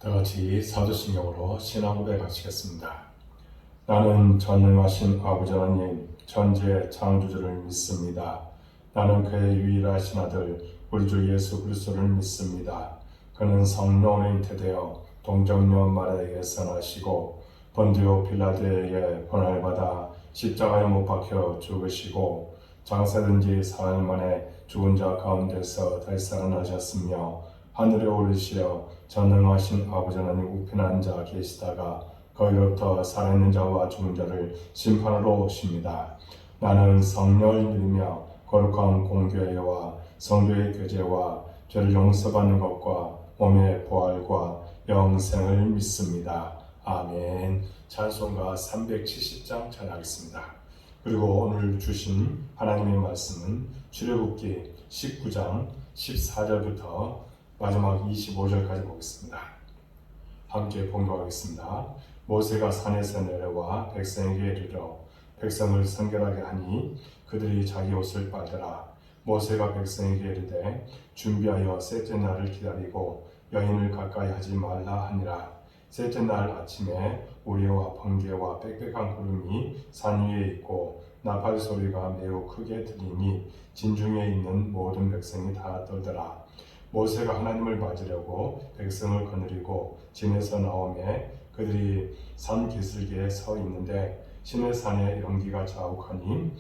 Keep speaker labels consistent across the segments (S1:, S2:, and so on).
S1: 다같이 사도신경으로 신앙 고백 하시겠습니다. 나는 전능하신 아버지 하나님 천지의 창조주를 믿습니다. 나는 그의 유일하신 아들 우리 주 예수 그리스도를 믿습니다. 그는 성령으로 잉태되어 동정녀 마리아에게서 나시고 본디오 빌라도에게 고난을 받아 십자가에 못 박혀 죽으시고 장사된 지 사흘 만에 죽은 자 가운데서 다시 살아나셨으며 하늘에 오르시어 전능하신 아버지 하나님 우편에 앉아 계시다가 거기로부터 살아있는 자와 죽은 자를 심판하러 오십니다. 나는 성령을 믿으며 거룩한 공교회와 성도의 교제와 죄를 용서받는 것과 몸의 부활과 영생을 믿습니다. 아멘. 찬송가 370장 찬양하겠습니다. 그리고 오늘 주신 하나님의 말씀은 출애굽기 19장 14절부터 마지막 25절까지 보겠습니다. 함께 봉독하겠습니다. 모세가 산에서 내려와 백성에게 이르러 백성을 성결하게 하니 그들이 자기 옷을 빨더라. 모세가 백성에게 이르되 준비하여 셋째 날을 기다리고 여인을 가까이 하지 말라 하니라. 셋째 날 아침에 우레와 번개와 빽빽한 구름이 산 위에 있고 나팔 소리가 매우 크게 들리니 진중에 있는 모든 백성이 다 떨더라. 모세가 하나님을 맞으려고 백성을 거느리고 진에서 나오매 그들이 산 기슭에 서 있는데 시내산의 연기가 자욱하니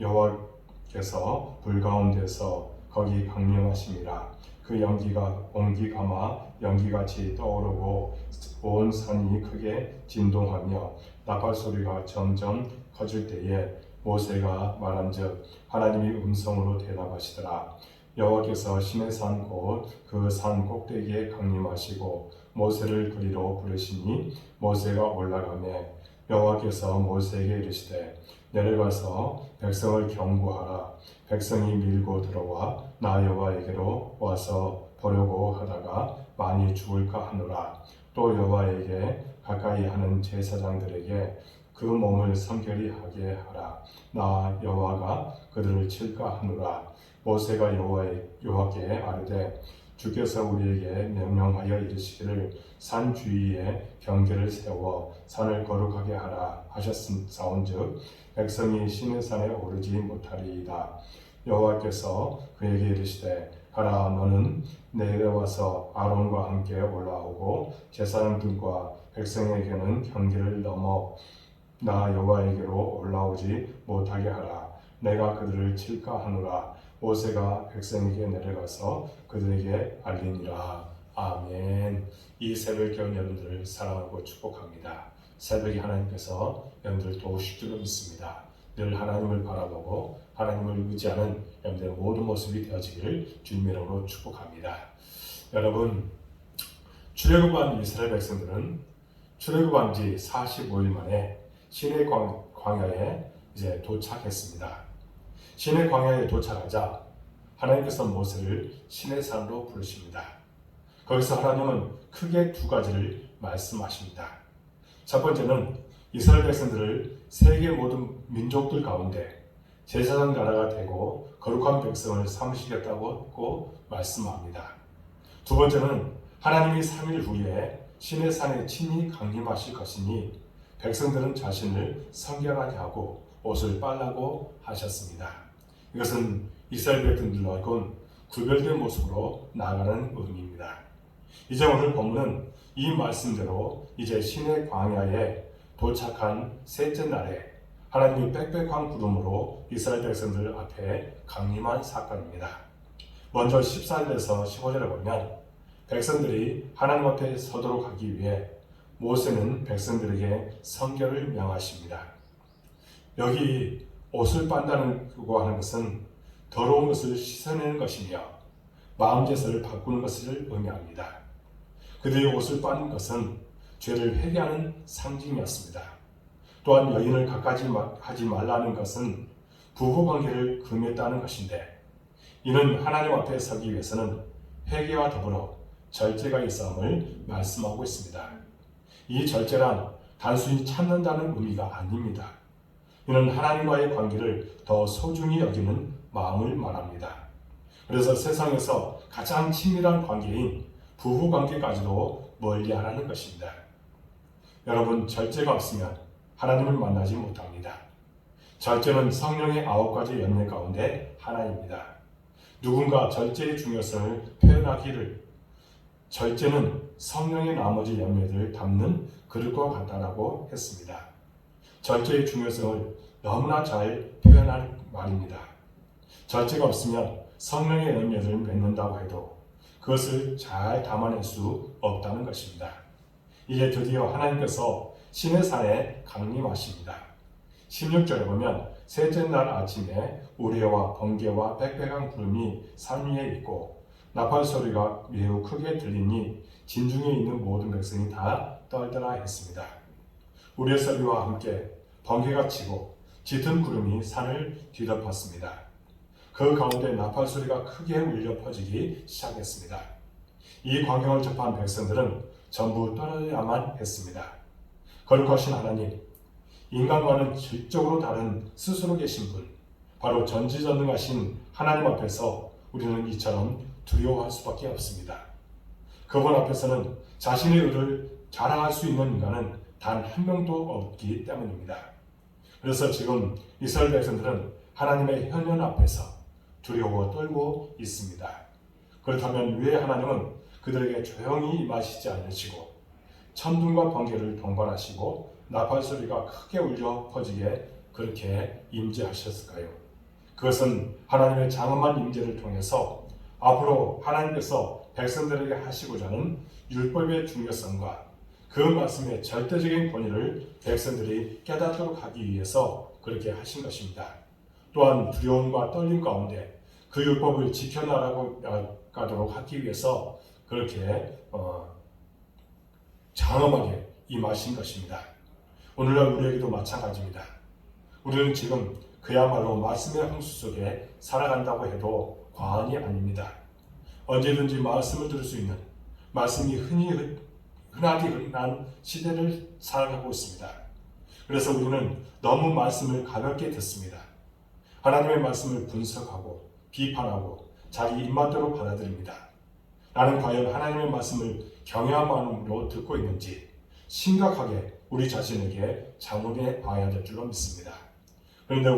S1: 여호와께서 불 가운데서 거기 강림하심이라. 그 연기가 옹기 감아 연기같이 떠오르고 온 산이 크게 진동하며 나팔 소리가 점점 커질 때에 모세가 말한즉 하나님이 음성으로 대답하시더라. 여호와께서 시내산 곧 그 산 꼭대기에 강림하시고 모세를 그리로 부르시니 모세가 올라가매 여호와께서 모세에게 이르시되 내려가서 백성을 경고하라. 백성이 밀고 들어와 나 여호와에게로 와서 보려고 하다가 많이 죽을까 하노라. 또 여호와에게 가까이 하는 제사장들에게 그 몸을 성결히 하게 하라. 나 여호와가 그들을 칠까 하노라. 모세가 여호와께 아뢰되 주께서 우리에게 명령하여 이르시기를 산 주위에 경계를 세워 산을 거룩하게 하라 하셨사온즉 백성이 시내산에 오르지 못하리이다. 여호와께서 그에게 이르시되 가라. 너는 내려와서 아론과 함께 올라오고 제사장들과 백성에게는 경계를 넘어 나 여호와에게로 올라오지 못하게 하라. 내가 그들을 칠까 하노라. 모세가 백성에게 내려가서 그들에게 알리니라. 아멘. 이 새벽 여러분들을 사랑하고 축복합니다. 새벽에 하나님께서 여러분들을 도우실 줄로 믿습니다. 늘 하나님을 바라보고 하나님을 의지하는 여러분들의 모든 모습이 되어지기를 주님의 이름으로 축복합니다. 여러분, 출애굽한 이스라엘 백성들은 출애굽한 지 45일 만에 시내 광야에 이제 도착했습니다. 시내 광야에 도착하자 하나님께서 모세를 시내산으로 부르십니다. 거기서 하나님은 크게 두 가지를 말씀하십니다. 첫 번째는 이스라엘 백성들을 세계 모든 민족들 가운데 제사장 나라가 되고 거룩한 백성을 삼으시겠다고 말씀합니다. 두 번째는 하나님이 3일 후에 시내산에 친히 강림하실 것이니 백성들은 자신을 성결하게 하고 옷을 빨라고 하셨습니다. 이것은 이스라엘 백성들과는 구별된 모습으로 나아가는 의미입니다. 이제 오늘 본문은 이 말씀대로 이제 시내 광야에 도착한 셋째 날에 하나님이 빽빽한 구름으로 이스라엘 백성들 앞에 강림한 사건입니다. 먼저 14절에서 15절에 보면 백성들이 하나님 앞에 서도록 하기 위해 모세는 백성들에게 성결을 명하십니다. 여기 옷을 빤다고 하는 것은 더러운 것을 씻어내는 것이며 마음 제사를 바꾸는 것을 의미합니다. 그들이 옷을 빤 것은 죄를 회개하는 상징이었습니다. 또한 여인을 가까이 하지 말라는 것은 부부관계를 금했다는 것인데 이는 하나님 앞에 서기 위해서는 회개와 더불어 절제가 있음을 말씀하고 있습니다. 이 절제란 단순히 참는다는 의미가 아닙니다. 이는 하나님과의 관계를 더 소중히 여기는 마음을 말합니다. 그래서 세상에서 가장 친밀한 관계인 부부관계까지도 멀리하라는 것입니다. 여러분, 절제가 없으면 하나님을 만나지 못합니다. 절제는 성령의 9가지 열매 가운데 하나입니다. 누군가 절제의 중요성을 표현하기를 절제는 성령의 나머지 열매들을 담는 그릇과 같다라고 했습니다. 절제의 중요성을 너무나 잘 표현한 말입니다. 절제가 없으면 성령의 열매를 맺는다고 해도 그것을 잘 담아낼 수 없다는 것입니다. 이제 드디어 하나님께서 시내산에 강림하십니다. 16절에 보면 셋째 날 아침에 우레와 번개와 빽빽한 구름이 산 위에 있고 나팔 소리가 매우 크게 들리니 진중에 있는 모든 백성이 다 떨더라 했습니다. 우레 소리와 함께 번개가 치고 짙은 구름이 산을 뒤덮었습니다. 그 가운데 나팔 소리가 크게 울려 퍼지기 시작했습니다. 이 광경을 접한 백성들은 전부 떨어야만 했습니다. 거룩하신 하나님, 인간과는 질적으로 다른 스스로 계신 분, 바로 전지전능하신 하나님 앞에서 우리는 이처럼 두려워할 수밖에 없습니다. 그분 앞에서는 자신의 의를 자랑할 수 있는 인간은 단 한 명도 없기 때문입니다. 그래서 지금 이스라엘 백성들은 하나님의 현현 앞에서 두려워 떨고 있습니다. 그렇다면 왜 하나님은 그들에게 조용히 임하시지 않으시고 천둥과 번개를 동반하시고 나팔 소리가 크게 울려 퍼지게 그렇게 임재하셨을까요? 그것은 하나님의 장엄한 임재를 통해서 앞으로 하나님께서 백성들에게 하시고자 하는 율법의 중요성과 그 말씀의 절대적인 권위를 백성들이 깨닫도록 하기 위해서 그렇게 하신 것입니다. 또한 두려움과 떨림 가운데 그 율법을 지켜나가도록 하기 위해서 그렇게 장엄하게 임하신 것입니다. 오늘날 우리에게도 마찬가지입니다. 우리는 지금 그야말로 말씀의 홍수 속에 살아간다고 해도 과언이 아닙니다. 언제든지 말씀을 들을 수 있는 말씀이 흔하디 흔한 시대를 살아가고 있습니다. 그래서 우리는 너무 말씀을 가볍게 듣습니다. 하나님의 말씀을 분석하고 비판하고 자기 입맛대로 받아들입니다. 나는 과연 하나님의 말씀을 경외한 마음으로 듣고 있는지 심각하게 우리 자신에게 자문해 봐야 될 줄로 믿습니다. 그런데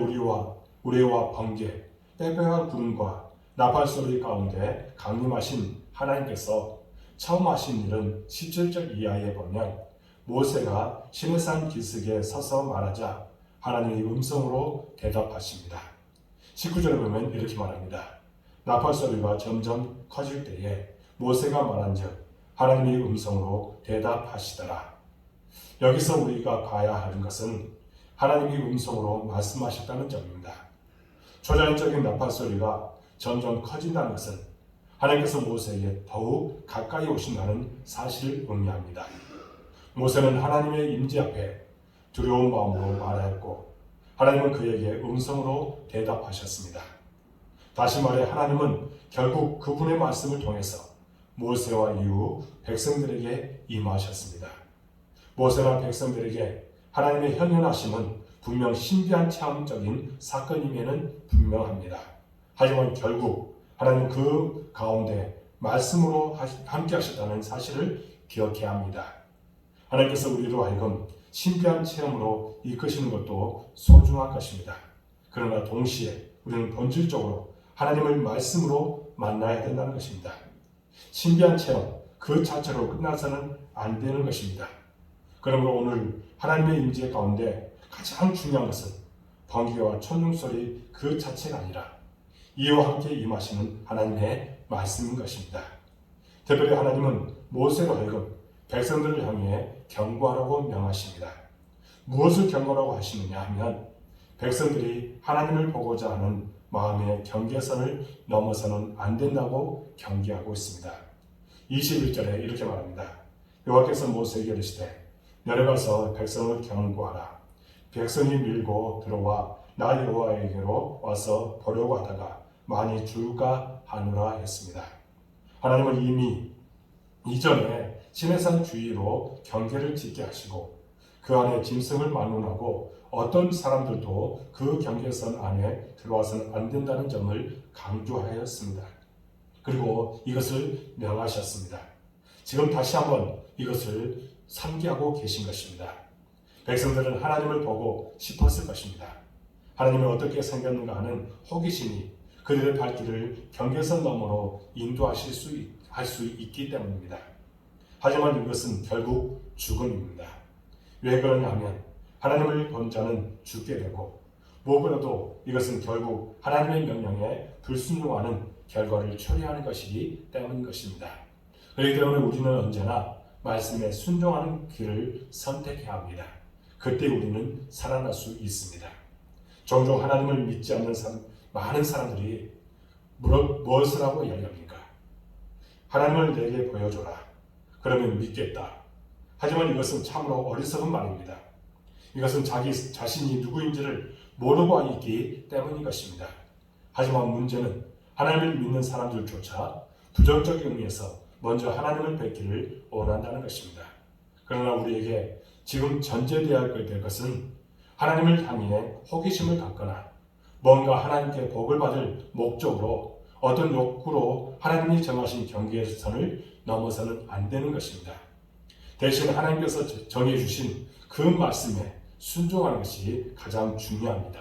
S1: 우레와 번개, 빽빽한 구름과 나팔 소리 가운데 강림하신 하나님께서 처음 하신 일은 17절 이하에 보면 모세가 시내산 기슭에 서서 말하자 하나님의 음성으로 대답하십니다. 19절에 보면 이렇게 말합니다. 나팔 소리가 점점 커질 때에 모세가 말한즉 하나님의 음성으로 대답하시더라. 여기서 우리가 봐야 하는 것은 하나님의 음성으로 말씀하셨다는 점입니다. 초자연적인 나팔 소리가 점점 커진다는 것은 하나님께서 모세에게 더욱 가까이 오신다는 사실을 의미합니다. 모세는 하나님의 임재 앞에 두려운 마음으로 말하였고 하나님은 그에게 음성으로 대답하셨습니다. 다시 말해 하나님은 결국 그분의 말씀을 통해서 모세와 이후 백성들에게 임하셨습니다. 모세나 백성들에게 하나님의 현현하심은 분명 신비한 체험적인 사건임에는 분명합니다. 하지만 결국 하나님 그 가운데 말씀으로 함께 하셨다는 사실을 기억해야 합니다. 하나님께서 우리로 하여금 신비한 체험으로 이끄시는 것도 소중한 것입니다. 그러나 동시에 우리는 본질적으로 하나님을 말씀으로 만나야 된다는 것입니다. 신비한 체험 그 자체로 끝나서는 안 되는 것입니다. 그러므로 오늘 하나님의 임재 가운데 가장 중요한 것은 번개와 천둥 소리 그 자체가 아니라 이와 함께 임하시는 하나님의 말씀인 것입니다. 특별히 하나님은 모세로 하여금 백성들을 향해 경고하라고 명하십니다. 무엇을 경고하라고 하시느냐 하면 백성들이 하나님을 보고자 하는 마음의 경계선을 넘어서는 안 된다고 경계하고 있습니다. 21절에 이렇게 말합니다. 여호와께서 모세에게 이르시되 내려가서 백성을 경고하라. 백성이 밀고 들어와 나 여호와에게로 와서 보려고 하다가 많이 줄까 하노라 했습니다. 하나님은 이미 이전에 시내산 주위로 경계를 짓게 하시고 그 안에 짐승을 만론하고 어떤 사람들도 그 경계선 안에 들어와서는 안 된다는 점을 강조하였습니다. 그리고 이것을 명하셨습니다. 지금 다시 한번 이것을 상기하고 계신 것입니다. 백성들은 하나님을 보고 싶었을 것입니다. 하나님이 어떻게 생겼는가 하는 호기심이 그들의 발길을 경계선 너머로 인도하실 수 있기 때문입니다. 하지만 이것은 결국 죽음입니다. 왜 그러냐 하면 하나님을 본 자는 죽게 되고 무엇보다도 이것은 결국 하나님의 명령에 불순종하는 결과를 초래하는 것이기 때문인 것입니다. 그렇기 때문에 우리는 언제나 말씀에 순종하는 길을 선택해야 합니다. 그때 우리는 살아날 수 있습니다. 종종 하나님을 믿지 않는 많은 사람들이 무엇을 하고 이야기합니까? 하나님을 내게 보여줘라. 그러면 믿겠다. 하지만 이것은 참으로 어리석은 말입니다. 이것은 자기 자신이 누구인지를 모르고 있기 때문인 것입니다. 하지만 문제는 하나님을 믿는 사람들조차 부정적인 의미에서 먼저 하나님을 뵙기를 원한다는 것입니다. 그러나 우리에게 지금 전제되어야 될 것은 하나님을 향해 호기심을 갖거나 뭔가 하나님께 복을 받을 목적으로 어떤 욕구로 하나님이 정하신 경계선을 넘어서는 안 되는 것입니다. 대신 하나님께서 정해주신 그 말씀에 순종하는 것이 가장 중요합니다.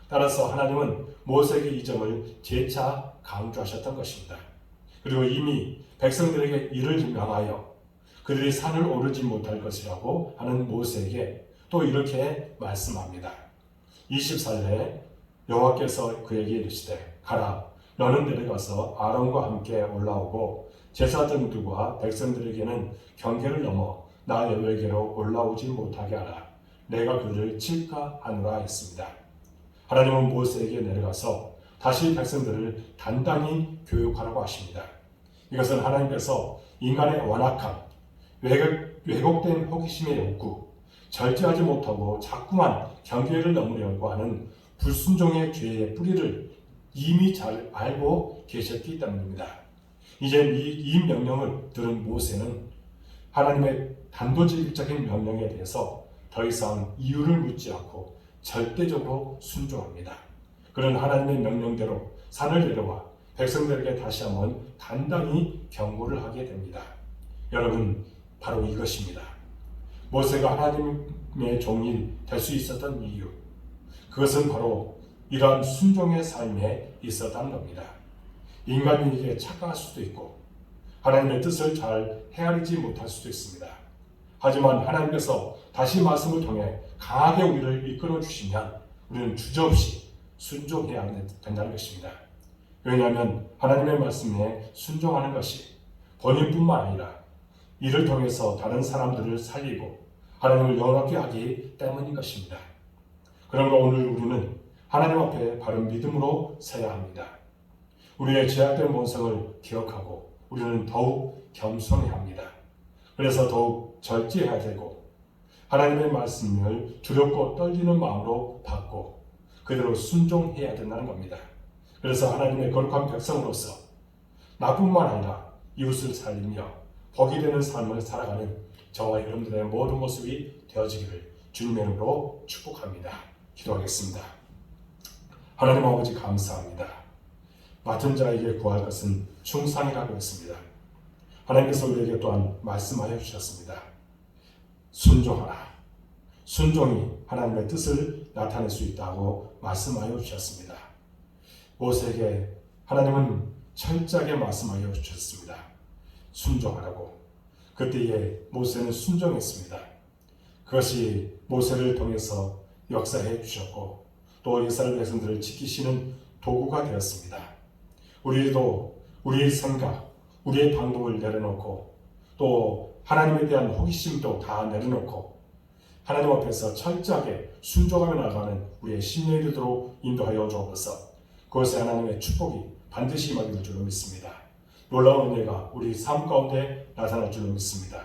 S1: 따라서 하나님은 모세에게 이 점을 재차 강조하셨던 것입니다. 그리고 이미 백성들에게 이를 명하여 그들이 산을 오르지 못할 것이라고 하는 모세에게 또 이렇게 말씀합니다. 24절에 여호와께서 그에게 이르시되 가라 너는 내려가서 아론과 함께 올라오고 제사장들과 백성들에게는 경계를 넘어 나 여호와께로 올라오지 못하게 하라. 내가 그들을 칠까 하노라 했습니다. 하나님은 모세에게 내려가서 다시 백성들을 단단히 교육하라고 하십니다. 이것은 하나님께서 인간의 완악함, 왜곡된 호기심의 욕구, 절제하지 못하고 자꾸만 경계를 넘으려고 하는 불순종의 죄의 뿌리를 이미 잘 알고 계셨기 때문입니다. 이제 이 명령을 들은 모세는 하나님의 단도직입적인 명령에 대해서 더 이상 이유를 묻지 않고 절대적으로 순종합니다. 그는 하나님의 명령대로 산을 내려와 백성들에게 다시 한번 단단히 경고를 하게 됩니다. 여러분, 바로 이것입니다. 모세가 하나님의 종이 될 수 있었던 이유, 그것은 바로 이러한 순종의 삶에 있었다는 겁니다. 인간에게 착각할 수도 있고 하나님의 뜻을 잘 헤아리지 못할 수도 있습니다. 하지만 하나님께서 다시 말씀을 통해 강하게 우리를 이끌어 주시면 우리는 주저없이 순종해야 된다는 것입니다. 왜냐하면 하나님의 말씀에 순종하는 것이 본인뿐만 아니라 이를 통해서 다른 사람들을 살리고 하나님을 영원하게 하기 때문인 것입니다. 그러므로 오늘 우리는 하나님 앞에 바른 믿음으로 서야 합니다. 우리의 죄악된 본성을 기억하고 우리는 더욱 겸손해야 합니다. 그래서 더욱 절제해야 되고 하나님의 말씀을 두렵고 떨리는 마음으로 받고 그대로 순종해야 된다는 겁니다. 그래서 하나님의 거룩한 백성으로서 나뿐만 아니라 이웃을 살리며 복이 되는 삶을 살아가는 저와 여러분들의 모든 모습이 되어지기를 주님의 이름으로 축복합니다. 기도하겠습니다. 하나님 아버지 감사합니다. 맡은 자에게 구할 것은 충상이라고 했습니다. 하나님께서 우리에게 또한 말씀하여 주셨습니다. 순종하라. 순종이 하나님의 뜻을 나타낼 수 있다고 말씀하여 주셨습니다. 모세에게 하나님은 철저하게 말씀하여 주셨습니다. 순종하라고. 그때에 모세는 순종했습니다. 그것이 모세를 통해서 역사해 주셨고 또 이스라엘 백성들을 지키시는 도구가 되었습니다. 우리도 우리의 생각, 우리의 방법을 내려놓고 또 하나님에 대한 호기심도 다 내려놓고 하나님 앞에서 철저하게 순종하며 나가는 우리의 심령이 되도록 인도하여 주옵소서. 그것에 하나님의 축복이 반드시 임하길 줄로 믿습니다. 놀라운 은혜가 우리 삶 가운데 나타날 줄로 믿습니다.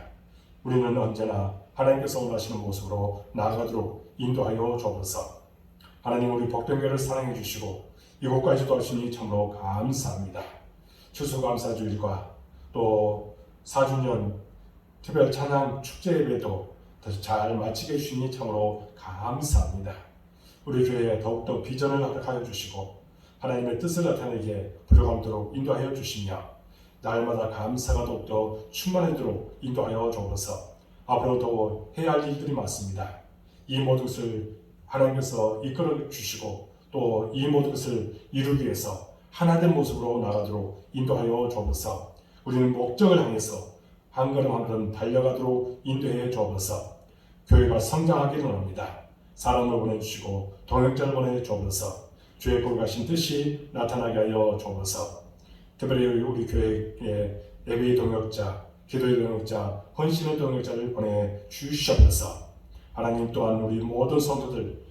S1: 우리는 언제나 하나님께서 원하시는 모습으로 나아가도록 인도하여 주옵소서. 하나님 우리 복된교회를 사랑해 주시고 이곳까지도 하시니 참으로 감사합니다. 추수감사주일과 또 4주년 특별 찬양 축제 예배도 잘 마치게 해주시니 참으로 감사합니다. 우리 교회에 더욱더 비전을 허락하여 주시고 하나님의 뜻을 나타내게 부족함도록 인도하여 주시며 날마다 감사가 더욱더 충만하도록 인도하여 주옵소서. 앞으로도 해야 할 일들이 많습니다. 이 모든 것을 하나님께서 이끌어 주시고 또 이 모든 것을 이루기 위해서 하나된 모습으로 나가도록 인도하여 주옵소서. 우리는 목적을 향해서 한 걸음 한 걸음 달려가도록 인도해 주옵소서. 교회가 성장하기를 원합니다. 사람을 보내주시고 동역자를 보내주옵소서. 주의 거룩하신 뜻이 나타나게 하여 주옵소서. 특별히 우리 교회에 예배의 동역자, 기도의 동역자, 헌신의 동역자를 보내주시옵소서. 하나님 또한 우리 모든 성도들,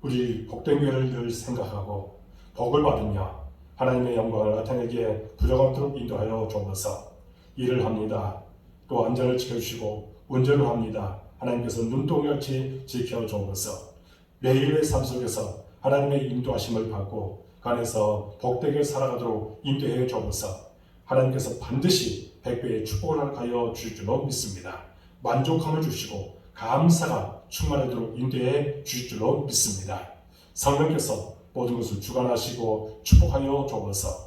S1: 우리 복된 교회를 늘 생각하고 복을 받으며 하나님의 영광을 나타내기에 부족함도록 인도하여 주옵소서. 일을 합니다. 또 안전을 지켜주시고 운전을 합니다. 하나님께서 눈동같이 지켜주옵소서. 매일의 삶 속에서 하나님의 인도하심을 받고 그 안에서 복되게 살아가도록 인도해 주옵소서. 하나님께서 반드시 100배의 축복을 하여 주실 줄로 믿습니다. 만족함을 주시고 감사가 충만하도록 인도해 주실 줄로 믿습니다. 성령께서 모든 것을 주관하시고 축복하여 주옵소서.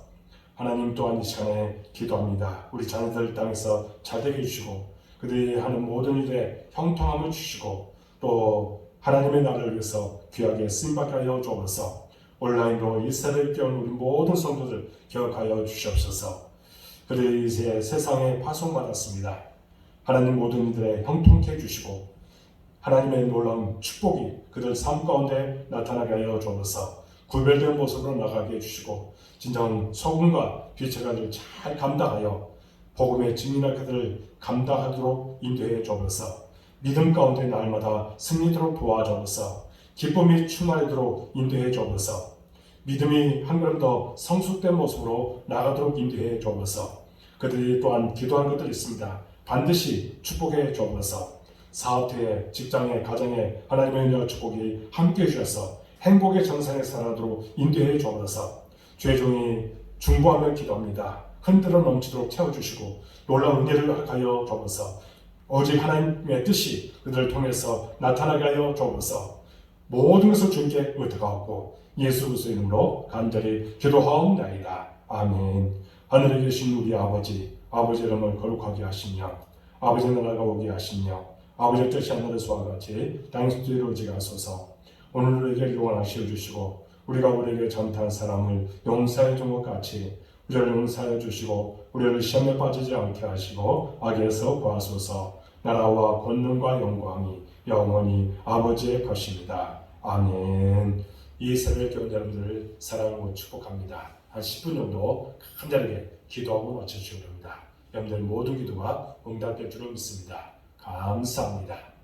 S1: 하나님 또한 이 시간에 기도합니다. 우리 자녀들 땅에서 잘되게 해주시고 그들이 하는 모든 일에 형통함을 주시고 또 하나님의 나라를 위해서 귀하게 쓰임받게 하여 주옵소서. 온라인으로 이 세대를 깨운 우리 모든 성도들 기억하여 주시옵소서. 그들이 이제 세상에 파송받았습니다. 하나님 모든 이들의 형통케 해주시고 하나님의 놀라운 축복이 그들 삶 가운데 나타나게 하여 주옵소서. 구별된 모습으로 나가게 해주시고 진정 소금과 빛의 간을 잘 감당하여 복음의 증인할 그들을 감당하도록 인도해 주옵소서. 믿음 가운데 날마다 승리토록 도와주옵소서. 기쁨이 충만하도록 인도해 주옵소서. 믿음이 한 걸음 더 성숙된 모습으로 나가도록 인도해 주옵소서. 그들이 또한 기도한 것들이 있습니다. 반드시 축복해 주옵소서. 사업에, 직장에, 가정에 하나님의 은혜와 축복이 함께 해주셔서 행복의 정상에 살아도록 인도해 주옵소서. 죄종이 중보하며 기도합니다. 흔들어 넘치도록 채워주시고 놀라운 은혜를 하여 주옵소서. 오직 하나님의 뜻이 그들을 통해서 나타나게 하여 주옵소서. 모든 것을 주님께 의탁하고 예수 그리스도의 이름으로 간절히 기도하옵나이다. 아멘. 하늘에 계신 우리 아버지, 아버지 이름을 거룩하게 하시며 아버지 나라가 오게 하시며 아버지의 뜻이 하늘에서와 같이 땅에서도 이루어지게 하소서. 오늘 우리에게 용을 씌워주시고 우리가 우리에게 전탄 사람을 용서해 준 것 같이 우리를 용서해 주시고 우리를 시험에 빠지지 않게 하시고 악에서 구하소서. 나라와 권능과 영광이 영원히 아버지의 것입니다. 아멘. 이 새벽 교회 여러분들을 사랑하고 축복합니다. 한 10분 정도 간절하게 기도하고 마쳐주시기 바랍니다. 여러분들 모든 기도가 응답될 줄로 믿습니다. 감사합니다.